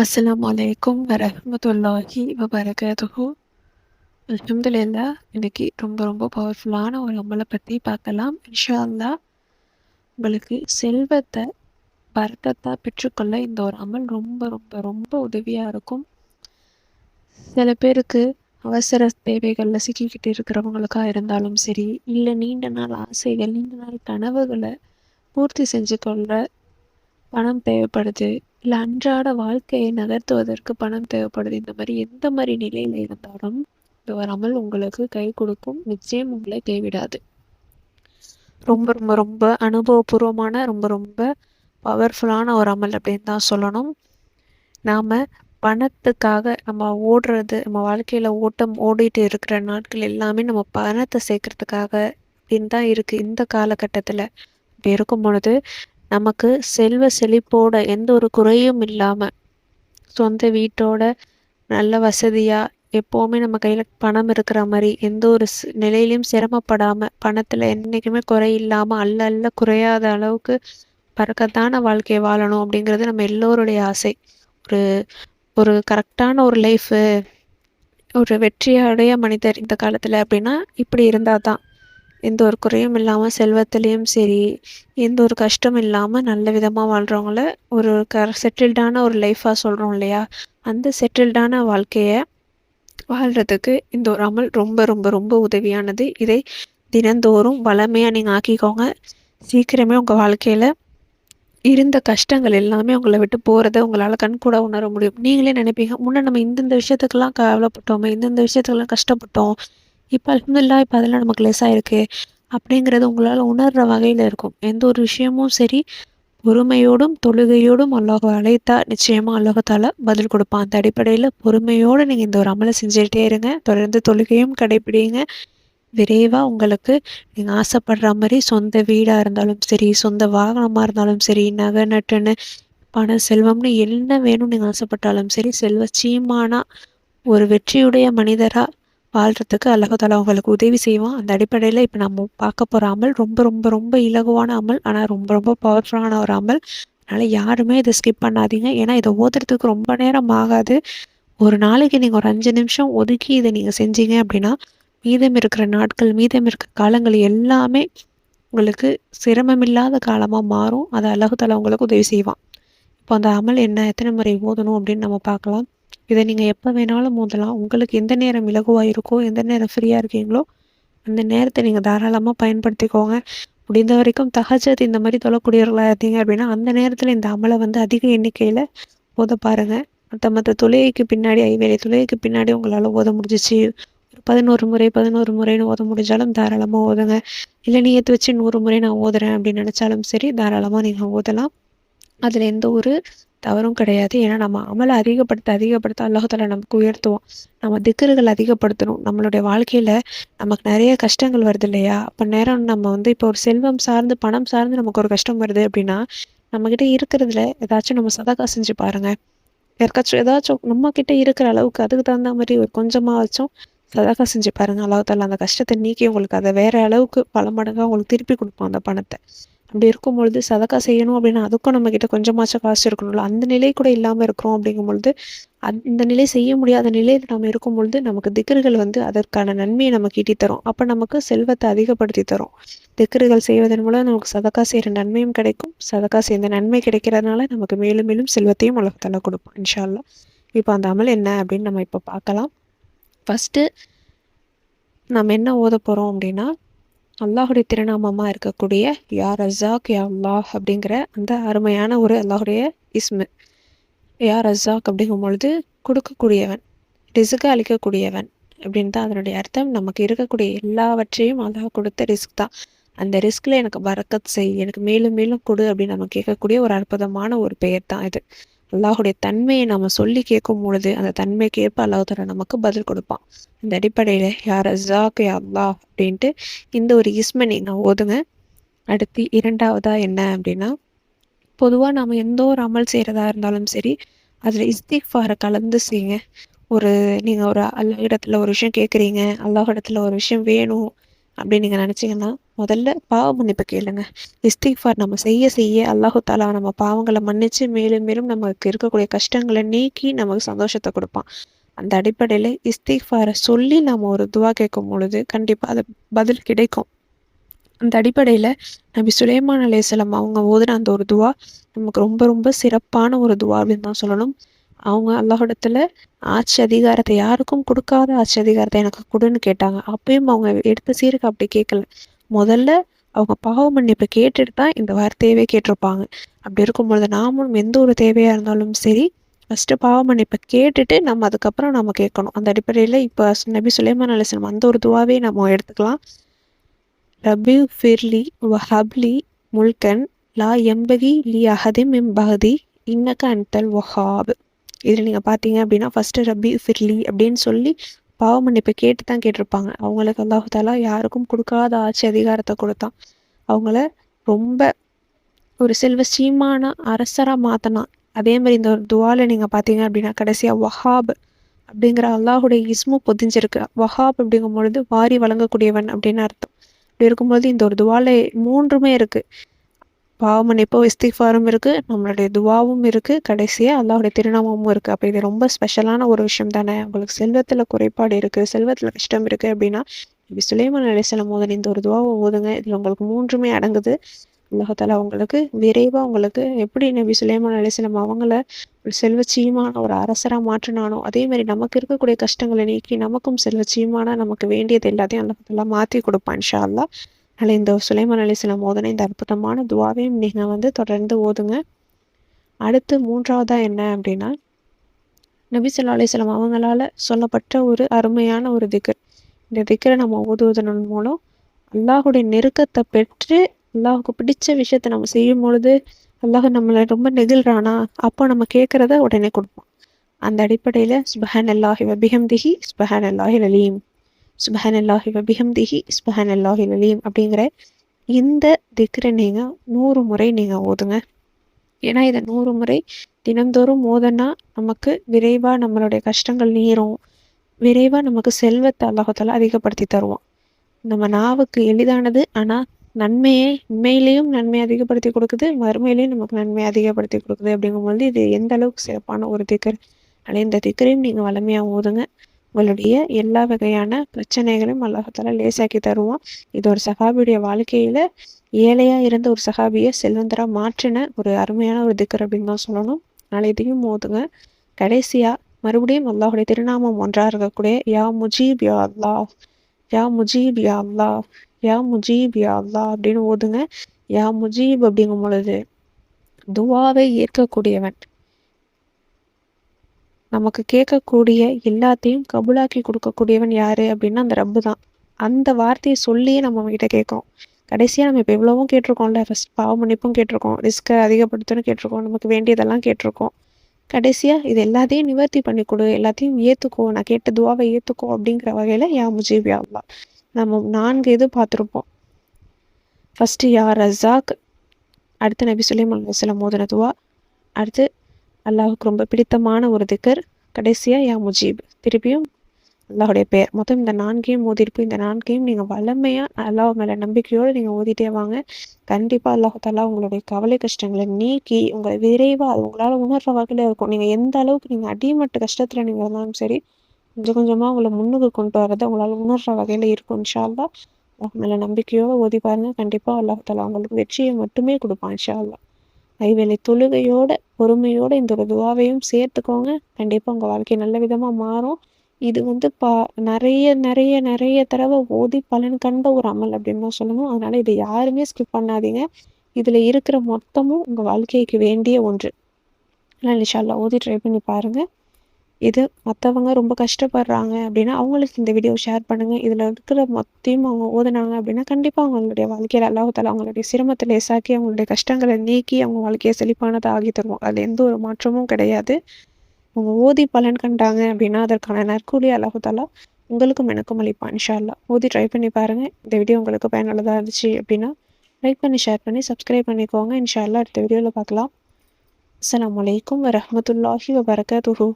அஸ்ஸலாமு அலைக்கும் வரஹ்மத்துல்லாஹி வபரகாத்துஹு. அல்ஹம்துலில்லாஹ். இன்னைக்கு ரொம்ப ரொம்ப பவர்ஃபுல்லான ஒரு அமலை பற்றி பார்க்கலாம். இன்ஷா அல்லாஹ் உங்களுக்கு செல்வத்தை பரக்கத்தா பெற்றுக்கொள்ள இந்த ஒரு அமல் ரொம்ப ரொம்ப ரொம்ப உதவியாக இருக்கும். சில பேருக்கு அவசர தேவைகளில் சிக்கிக்கிட்டு இருக்கிறவங்களுக்கா இருந்தாலும் சரி, இல்லை நீண்ட நாள் ஆசைகள், நீண்ட நாள் கனவுகளை பூர்த்தி செஞ்சு கொள்ள பணம் தேவைப்படுது, இல்லை அன்றாட வாழ்க்கையை நகர்த்துவதற்கு பணம் தேவைப்படுது. இந்த மாதிரி எந்த மாதிரி நிலையில் இருந்தாலும் இந்த ஒரு அமல் உங்களுக்கு கை கொடுக்கும். நிச்சயம் உங்களை கைவிடாது. ரொம்ப ரொம்ப ரொம்ப அனுபவபூர்வமான ரொம்ப ரொம்ப பவர்ஃபுல்லான ஒரு அமல் அப்படின்னு தான் சொல்லணும். நாம் பணத்துக்காக நம்ம ஓடுறது, நம்ம வாழ்க்கையில் ஓட்டம் ஓடிட்டு இருக்கிற நாட்கள் எல்லாமே நம்ம பணத்தை சேர்க்கறதுக்காக அப்படின்னு தான் இருக்குது இந்த காலகட்டத்தில். இப்படி இருக்கும் பொழுது நமக்கு செல்வ செழிப்போட எந்த ஒரு குறையும் இல்லாமல் சொந்த வீட்டோட நல்ல வசதியாக எப்போவுமே நம்ம கையில் பணம் இருக்கிற மாதிரி எந்த ஒரு நிலையிலையும் சிரமப்படாமல் பணத்தில் என்றைக்குமே குறை இல்லாமல் அல்ல அல்ல குறையாத அளவுக்கு பறக்கத்தான வாழ்க்கையை வாழணும் அப்படிங்கிறது நம்ம எல்லோருடைய ஆசை. ஒரு ஒரு கரெக்டான ஒரு லைஃபு, ஒரு வெற்றியுடைய மனிதர் இந்த காலத்தில் அப்படின்னா இப்படி இருந்தால் தான் எந்த ஒரு குறையும் இல்லாமல் செல்வத்துலேயும் சரி, எந்த ஒரு கஷ்டம் இல்லாமல் நல்ல விதமாக வாழ்கிறவங்கள ஒரு செட்டில்டான ஒரு லைஃபாக சொல்கிறோம் இல்லையா, அந்த செட்டில்டான வாழ்க்கையை வாழ்கிறதுக்கு இந்த ஒரு அமல் ரொம்ப ரொம்ப ரொம்ப உதவியானது. இதை தினந்தோறும் வளமையாக நீங்கள் ஆக்கிக்கோங்க. சீக்கிரமே உங்கள் வாழ்க்கையில் இருந்த கஷ்டங்கள் எல்லாமே உங்களை விட்டு போகிறத உங்களால் கண்கூட உணர முடியும். நீங்களே நினைப்பீங்க, முன்னே நம்ம இந்தந்த விஷயத்துக்கெல்லாம் கவலைப்பட்டோமே, இந்தந்த விஷயத்துக்கெல்லாம் கஷ்டப்பட்டோம், இப்போ அல்ஹம்துலில்லாஹ் இப்போ அதெல்லாம் நமக்கு லேசாக இருக்குது அப்படிங்கிறது உங்களால் உணர்கிற வகையில் இருக்கும். எந்த ஒரு விஷயமும் சரி, பொறுமையோடும் தொழுகையோடும் அல்லாஹ் அழைத்தா நிச்சயமாக அல்லாஹால பதில் கொடுப்பான். அந்த அடிப்படையில் பொறுமையோடு நீங்கள் இந்த ஒரு அமலை செஞ்சுக்கிட்டே இருங்க. தொடர்ந்து தொழுகையும் கடைப்பிடிங்க. விரைவாக உங்களுக்கு நீங்கள் ஆசைப்படுற மாதிரி சொந்த வீடாக இருந்தாலும் சரி, சொந்த வாகனமாக இருந்தாலும் சரி, நகை நட்டுன்னு பணம் செல்வம்னு என்ன வேணும்னு நீங்கள் ஆசைப்பட்டாலும் சரி, செல்வ சீமானா ஒரு வெற்றியுடைய மனிதராக வாழ்கிறதுக்கு அல்லாஹ் உங்களுக்கு உதவி செய்வான். அந்த அடிப்படையில் இப்போ நம்ம பார்க்க போகிற அமல் ரொம்ப ரொம்ப ரொம்ப இலகுவான அமல், ஆனால் ரொம்ப ரொம்ப பவர்ஃபுல்லான ஒரு அமல். அதனால் யாருமே இதை ஸ்கிப் பண்ணாதீங்க. ஏன்னா இதை ஓதுறதுக்கு ரொம்ப நேரம் ஆகாது. ஒரு நாளைக்கு நீங்கள் ஒரு 5 நிமிஷம் ஒதுக்கி இதை நீங்கள் செஞ்சீங்க அப்படின்னா மீதம் இருக்கிற நாட்கள், மீதம் இருக்கிற காலங்கள் எல்லாமே உங்களுக்கு சிரமமில்லாத காலமாக மாறும். அதை அல்லாஹ் உங்களுக்கு உதவி செய்வான். இப்போ அந்த அமல் என்ன, எத்தனை முறை ஓதணும் அப்படின்னு நம்ம பார்க்கலாம். இதை நீங்கள் எப்போ வேணாலும் ஓதலாம். உங்களுக்கு எந்த நேரம் இலகுவாக இருக்கோ, எந்த நேரம் ஃப்ரீயாக இருக்கீங்களோ அந்த நேரத்தை நீங்கள் தாராளமாக பயன்படுத்திக்கோங்க. முடிந்த வரைக்கும் தஹஜ்ஜத் இந்த மாதிரி தொழக்கூடியவர்களாக இருந்தீங்க அப்படின்னா அந்த நேரத்தில் இந்த அமலை அதிக எண்ணிக்கையில் ஓத பாருங்கள். மற்ற தொழுகைக்கு பின்னாடி, ஐவேளை தொழுகைக்கு பின்னாடி உங்களால் ஓத முடிஞ்சிச்சு, ஒரு 11 முறைன்னு ஓத முடிஞ்சாலும் தாராளமாக ஓதுங்க. இல்லை நியத்து வச்சு 100 முறை நான் ஓதுறேன் அப்படின்னு நினச்சாலும் சரி, தாராளமாக நீங்கள் ஓதலாம். அதில் எந்த ஒரு தவறும் கிடையாது. ஏன்னா நம்ம அமலை அதிகப்படுத்த அல்லாஹ் நமக்கு உயர்த்துவோம். நம்ம திக்ருகள் அதிகப்படுத்தணும். நம்மளுடைய வாழ்க்கையில் நமக்கு நிறைய கஷ்டங்கள் வருது இல்லையா, அப்போ நேரம் நம்ம இப்போ ஒரு செல்வம் சார்ந்து பணம் சார்ந்து நமக்கு ஒரு கஷ்டம் வருது அப்படின்னா நம்மக்கிட்ட இருக்கிறதுல ஏதாச்சும் நம்ம சதகா செஞ்சு பாருங்கள். யாருக்காச்சும் ஏதாச்சும் நம்மக்கிட்ட இருக்கிற அளவுக்கு அதுக்கு தகுந்த மாதிரி ஒரு கொஞ்சமாகச்சும் சதகா செஞ்சு பாருங்கள். அல்லாஹ் அந்த கஷ்டத்தை நீக்கி உங்களுக்கு அதை வேறு அளவுக்கு பல மடங்காக உங்களுக்கு திருப்பி கொடுப்போம் அந்த பணத்தை. அப்படி இருக்கும் பொழுது சதக்கா செய்யணும் அப்படின்னா அதுக்கும் நம்மக்கிட்ட கொஞ்சமாச்சும் காசு இருக்கணும்ல. அந்த நிலை கூட இல்லாமல் இருக்கிறோம் அப்படிங்கும் பொழுது இந்த நிலை செய்ய முடியாத நிலையில் நம்ம இருக்கும் பொழுது நமக்கு திக்ருகள் அதற்கான நன்மையை நமக்கு ஈட்டி தரும். அப்போ நமக்கு செல்வத்தை அதிகப்படுத்தி தரும். திக்ருகள் செய்வதன் மூலம் நமக்கு சதக்கா செய்கிற நன்மையும் கிடைக்கும். சதக்கா செய்த நன்மை கிடைக்கிறதுனால நமக்கு மேலும் மேலும் செல்வத்தையும் அல்லாஹ் கொடுப்பான் இன்ஷா அல்லாஹ். இப்போ அந்த அமல் என்ன அப்படின்னு நம்ம இப்போ பார்க்கலாம். ஃபஸ்ட்டு நம்ம என்ன ஓத போகிறோம் அப்படின்னா, அல்லாஹுடைய திருநாமமாக இருக்கக்கூடிய யா ரஸாக் யா அல்லாஹ் அப்படிங்கிற அந்த அருமையான ஒரு அல்லாஹுடைய இஸ்மு. யா ரஸாக் அப்படிங்கும் பொழுது கொடுக்கக்கூடியவன், ரிஸ்கை அளிக்கக்கூடியவன் அப்படின்னு தான் அதனுடைய அர்த்தம். நமக்கு இருக்கக்கூடிய எல்லாவற்றையும் அல்லாஹ் கொடுத்த ரிஸ்க் தான். அந்த ரிஸ்கில் எனக்கு பரக்கத் செய், எனக்கு மேலும் மேலும் கொடு அப்படின்னு நம்ம கேட்கக்கூடிய ஒரு அற்புதமான ஒரு பெயர் தான் இது. அல்லாஹுடைய தன்மையை நம்ம சொல்லி கேட்கும் பொழுது அந்த தன்மைக்கு ஏற்ப அல்லாஹ் நமக்கு பதில் கொடுப்பான். இந்த அடிப்படையில் யா ரஸாக் யா அல்லாஹ் அப்படின்ட்டு இந்த ஒரு இஸ்மை நீங்கள் ஓதுங்க. அடுத்து இரண்டாவதாக என்ன அப்படின்னா, பொதுவாக நம்ம எந்த ஒரு அமல் செய்கிறதா இருந்தாலும் சரி, அதில் இஸ்திக்ஃபாரை கலந்து செய்யுங்க. நீங்கள் ஒரு அல்லாஹ் இடத்துல ஒரு விஷயம் கேட்குறீங்க, அல்லாஹ் இடத்துல ஒரு விஷயம் வேணும், அப்படின்னு நீங்கள் நினச்சிங்கன்னா முதல்ல பாவ மன்னிப்பு கேளுங்க. இஸ்திக்ஃபார் நம்ம செய்ய செய்ய அல்லாஹு தாலா நம்ம பாவங்களை மன்னிச்சு மேலும் மேலும் நமக்கு இருக்கக்கூடிய கஷ்டங்களை நீக்கி நமக்கு சந்தோஷத்தை கொடுப்பான். அந்த அடிப்படையில் இஸ்திக்ஃபாரை சொல்லி நம்ம ஒரு துவா கேட்கும் பொழுது கண்டிப்பாக அது பதில் கிடைக்கும். அந்த அடிப்படையில் நபி சுலைமான் அலைஹிஸ்ஸலாம் அவங்க ஓதுன அந்த ஒரு துவா நமக்கு ரொம்ப ரொம்ப சிறப்பான ஒரு துவா அப்படின்னு தான் சொல்லணும். அவங்க அல்லாஹ்விடத்துல ஆட்சி அதிகாரத்தை யாருக்கும் கொடுக்காத ஆட்சி அதிகாரத்தை எனக்கு கொடுன்னு கேட்டாங்க. அப்பயும் அவங்க எடுத்த சீருக்கு அப்படி கேட்கல. முதல்ல அவங்க பாவ மன்னிப்பு கேட்டுட்டு தான் இந்த வார்த்தையவே கேட்டிருப்பாங்க. அப்படி இருக்கும்பொழுது நாமும் எந்த ஒரு தேவையா இருந்தாலும் சரி ஃபஸ்ட்டு பாவ மன்னிப்பை கேட்டுட்டு நம்ம அதுக்கப்புறம் நம்ம கேட்கணும். அந்த அடிப்படையில் இப்போ நபி சுலைமான் அலைஹிஸ்ஸலாம் அந்த ஒரு துவாவே நம்ம எடுத்துக்கலாம். ரப்பி ஃபிர்லி வஹப்லி முல்கன் லா எம்பகி லி அஹதிம் மின் பஹதி இன்னக அன்தல் வஹாப். இதில் நீங்கள் பார்த்தீங்க அப்படின்னா ஃபஸ்ட்டு ரப்பி ஃபிர்லி அப்படின்னு சொல்லி பாவ மன்னிப்பு கேட்டு தான் கேட்டிருப்பாங்க. அவங்களுக்கு அல்லாஹு தாலா யாருக்கும் கொடுக்காத ஆட்சி அதிகாரத்தை கொடுத்தான். அவங்கள ரொம்ப ஒரு செல்வ அரசராக மாற்றினான். அதே மாதிரி இந்த ஒரு துவால நீங்கள் பார்த்தீங்க அப்படின்னா கடைசியாக வஹாப் அப்படிங்கிற அல்லாஹுடைய இஸ்மு பொதிஞ்சிருக்கு. வஹாப் அப்படிங்கும் பொழுது வாரி வழங்கக்கூடியவன் அப்படின்னு அர்த்தம். இப்படி இருக்கும்போது இந்த ஒரு துவால 3மே இருக்குது. பாவ மன்னிப்பு இஸ்திக்ஃபாரும் இருக்குது, நம்மளுடைய துவாவும் இருக்குது, கடைசியாக அல்லாஹுடைய திருநாமமும் இருக்குது. அப்போ இது ரொம்ப ஸ்பெஷலான ஒரு விஷயம் தானே. உங்களுக்கு செல்வத்தில் குறைபாடு இருக்குது, செல்வத்தில் கஷ்டம் இருக்குது அப்படின்னா நபி சுலைமான் அலைஹிஸ்ஸலாம் ஓதுன இந்த ஒரு துவாவை ஓதுங்க. இதில் உங்களுக்கு 3மே அடங்குது. அல்லாஹ் தாலா உங்களுக்கு விரைவாக உங்களுக்கு எப்படி நபி சுலைமான் அலைஹிஸ்ஸலாம் அவங்கள ஒரு செல்வச்சீமான ஒரு அரசராக மாற்றினானோ அதே மாதிரி நமக்கு இருக்கக்கூடிய கஷ்டங்களை நீக்கி நமக்கும் செல்வச்சீமான நமக்கு வேண்டியது எல்லாத்தையும் அல்லாஹ் தாலா மாற்றி கொடுப்பான் இன்ஷா அல்லாஹ். அதனால் இந்த சுலைமான் அலைஹிஸ்ஸலாம் ஓதுன இந்த அற்புதமான துவாவையும் நீங்கள் தொடர்ந்து ஓதுங்க. அடுத்து 3வதா என்ன அப்படின்னா நபி ஸல்லல்லாஹு அலைஹி வஸல்லம் அவங்களால சொல்லப்பட்ட ஒரு அருமையான ஒரு திக்ர். இந்த திக்ரை நம்ம ஓதுவதன் மூலம் அல்லாஹுடைய நெருக்கத்தை பெற்று அல்லாஹுக்கு பிடிச்ச விஷயத்த நம்ம செய்யும் பொழுது அல்லாஹ் நம்மளை ரொம்ப நெகிழ்றானா அப்போ நம்ம கேட்குறத உடனே கொடுப்போம். அந்த அடிப்படையில் சுப்ஹானல்லாஹி வபிஹம்திஹி சுப்ஹானல்லாஹில் அலீம், சுப்ஹானல்லாஹி வபிஹம்திஹி சுப்ஹானல்லாஹில் அலீம் அப்படிங்கிற இந்த திக்ரை நீங்கள் 100 முறை நீங்கள் ஓதுங்க. ஏன்னா இதை 100 முறை தினந்தோறும் ஓதுனா நமக்கு விரைவாக நம்மளுடைய கஷ்டங்கள் நீரும், விரைவாக நமக்கு செல்வத்தை அல்லாஹ் அதிகப்படுத்தி தருவோம். நம்ம நாவுக்கு எளிதானது, ஆனால் நன்மையை உண்மையிலேயும் நன்மை அதிகப்படுத்தி கொடுக்குது, மறுமையிலையும் நமக்கு நன்மை அதிகப்படுத்தி கொடுக்குது. அப்படிங்கும்போது இது எந்த அளவுக்கு சிறப்பான ஒரு திக்ர். அதனால் இந்த திக்ரையும் நீங்கள் வளமையாக ஓதுங்க. உங்களுடைய எல்லா வகையான பிரச்சனைகளையும் அல்லாஹ் லேசாக்கி தருவோம். இது ஒரு சஹாபியுடைய வாழ்க்கையில் ஏழையாக இருந்த ஒரு சஹாபியை செல்வந்தராக மாற்றின ஒரு அருமையான ஒரு திக்ர் அப்படின்னு தான் சொல்லணும். அதனால் இதையும் ஓதுங்க. கடைசியாக மறுபடியும் அல்லாஹுடைய திருநாமம் ஒன்றாக இருக்கக்கூடிய யா முஜீப் யா அல்லாஹ், யா முஜீப் யா அல்லாஹ், யா முஜீப் யா அல்லாஹ் அப்படின்னு ஓதுங்க. யா முஜீப் அப்படிங்கும் பொழுது துவாவை ஏற்கக்கூடியவன், நமக்கு கேட்கக்கூடிய எல்லாத்தையும் கபூலாக்கி கொடுக்கக்கூடியவன் யாரு அப்படின்னா அந்த ரப்பு தான். அந்த வார்த்தையை சொல்லியே நம்ம அவங்ககிட்ட கேட்கோம். கடைசியாக நம்ம இப்போ எவ்வளவும் கேட்டிருக்கோம்ல, ஃபஸ்ட் பாவ மன்னிப்பும் கேட்டிருக்கோம், ரிஸ்க்கை அதிகப்படுத்தணும் கேட்டிருக்கோம், நமக்கு வேண்டியதெல்லாம் கேட்டிருக்கோம். கடைசியாக இது எல்லாத்தையும் நிவர்த்தி பண்ணி கொடு, எல்லாத்தையும் ஏற்றுக்கோ, நான் கேட்ட துவாவை ஏற்றுக்கோ அப்படிங்கிற வகையில் யா முஜீப் யா அல்லாஹ். நம்ம 4 இது பார்த்துருப்போம். ஃபஸ்ட்டு யா ரஸாக், அடுத்து நபி சுலைமான் அலைஹிஸ்ஸலாம் ஓதுன துவா, அடுத்து அல்லாஹுக்கு ரொம்ப பிடித்தமான ஒரு திக்ர், கடைசியாக யா முஜீப், திருப்பியும் அல்லாஹுடைய பெயர். மொத்தம் இந்த 4கையும் ஓதிருப்போம். இந்த 4கையும் நீங்கள் வளமையாக அல்லாஹ் மேலே நம்பிக்கையோடு நீங்கள் ஓதிட்டே வாங்க. கண்டிப்பாக அல்லாஹ் தாலா உங்களுடைய கவலை கஷ்டங்களை நீக்கி உங்களை விரைவாக அது உங்களால் உணர்ற வகையில் இருக்கும். நீங்கள் எந்த அளவுக்கு நீங்கள் அடிமட்ட கஷ்டத்தில் நீங்கள் இருந்தாலும் சரி, கொஞ்சம் கொஞ்சமாக உங்களை முன்னுக்கு கொண்டு வரதை உங்களால் உணர்ற வகையில் இருக்கும் இன்ஷா அல்லாஹ். அல்லாஹ் மேலே நம்பிக்கையோடு ஓதி பாருங்கள். கண்டிப்பாக அல்லாஹ் தாலா உங்களுக்கு வெற்றியை மட்டுமே கொடுப்பான் இன்ஷா அல்லாஹ். ஐவேளை தொழுகையோட பொறுமையோடு இந்த ஒரு துவாவையும் சேர்த்துக்கோங்க. கண்டிப்பாக உங்கள் வாழ்க்கை நல்ல விதமாக மாறும். இது நிறைய நிறைய நிறைய தடவை ஓதி பலன் கண்ட ஒரு அமல் அப்படின்னு தான் சொல்லணும். அதனால இதை யாருமே ஸ்கிப் பண்ணாதீங்க. இதில் இருக்கிற மொத்தமும் உங்கள் வாழ்க்கைக்கு வேண்டிய ஒன்று. அதனால் இன்ஷா அல்லாஹ் ஓதி ட்ரை பண்ணி பாருங்கள். இது மற்றவங்க ரொம்ப கஷ்டப்படுறாங்க அப்படின்னா அவங்களுக்கு இந்த வீடியோ ஷேர் பண்ணுங்கள். இதில் இருக்கிற மொத்தையும் அவங்க ஓதுனாங்க அப்படின்னா கண்டிப்பாக அவங்களுடைய வாழ்க்கையில் அல்லாஹ் தாலா அவங்களுடைய சிரமத்தை லேசாக்கி அவங்களுடைய கஷ்டங்களை நீக்கி அவங்க வாழ்க்கையை செழிப்பானதை ஆகி தருவோம். அதில் எந்த ஒரு மாற்றமும் கிடையாது. அவங்க ஓதி பலன் கண்டாங்க அப்படின்னா அதற்கான நற்கூலி அல்லாஹ் தாலா உங்களுக்கும் எனக்கும் அளிப்பான் இன்ஷா அல்லாஹ். ஓதி ட்ரை பண்ணி பாருங்கள். இந்த வீடியோ உங்களுக்கு பயனுள்ளதாக இருந்துச்சு அப்படின்னா லைக் பண்ணி ஷேர் பண்ணி சப்ஸ்கிரைப் பண்ணிக்கோங்க. இன்ஷா அல்லாஹ் அடுத்த வீடியோவில் பார்க்கலாம். அஸ்ஸலாமு அலைக்கும் வரஹ்மத்துல்லாஹி வபரகாத்துஹு.